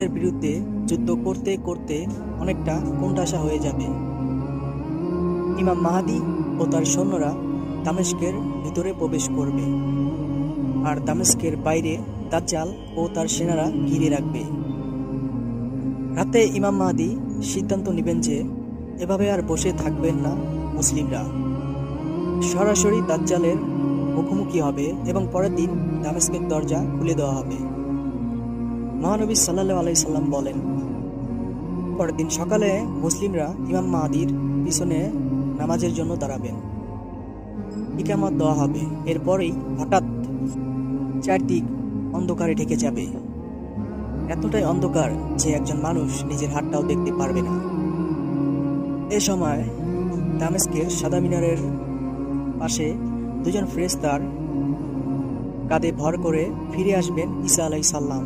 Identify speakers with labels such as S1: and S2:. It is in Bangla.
S1: এর বিরুদ্ধে যুদ্ধ করতে করতে অনেকটা কোণঠাসা হয়ে যাবে। ইমাম মাহদী ও তার সৈন্যরা দামেস্কের ভিতরে প্রবেশ করবে, আর দামেস্কের বাইরে দাজ্জাল ও তার সেনারা ঘিরে রাখবে। রাতে ইমাম মাহদী সিদ্ধান্ত নেবেন যে এভাবে আর বসে থাকবেন না মুসলিমরা, সরাসরি দাজ্জালের মুখোমুখি হবে এবং পরের দিন দামেস্কের দরজা খুলে দেওয়া হবে। মহানবী সাল্লাল্লাহু আলাইহি সাল্লাম বলেন, পরের দিন সকালে মুসলিমরা ইমাম মাহদীর পিছনে নামাজের জন্য দাঁড়াবেন, ইকামত দেওয়া হবে। এরপরেই হঠাৎ চারদিক অন্ধকারে ঢেকে যাবে, এতটাই অন্ধকার যে একজন মানুষ নিজের হাতটাও দেখতে পারবে না। এ সময় দামেস্কের সাদা মিনারের পাশে দুজন ফেরেশতার কাঁধে ভর করে ফিরে আসবেন ঈসা আলাইহিস সালাম।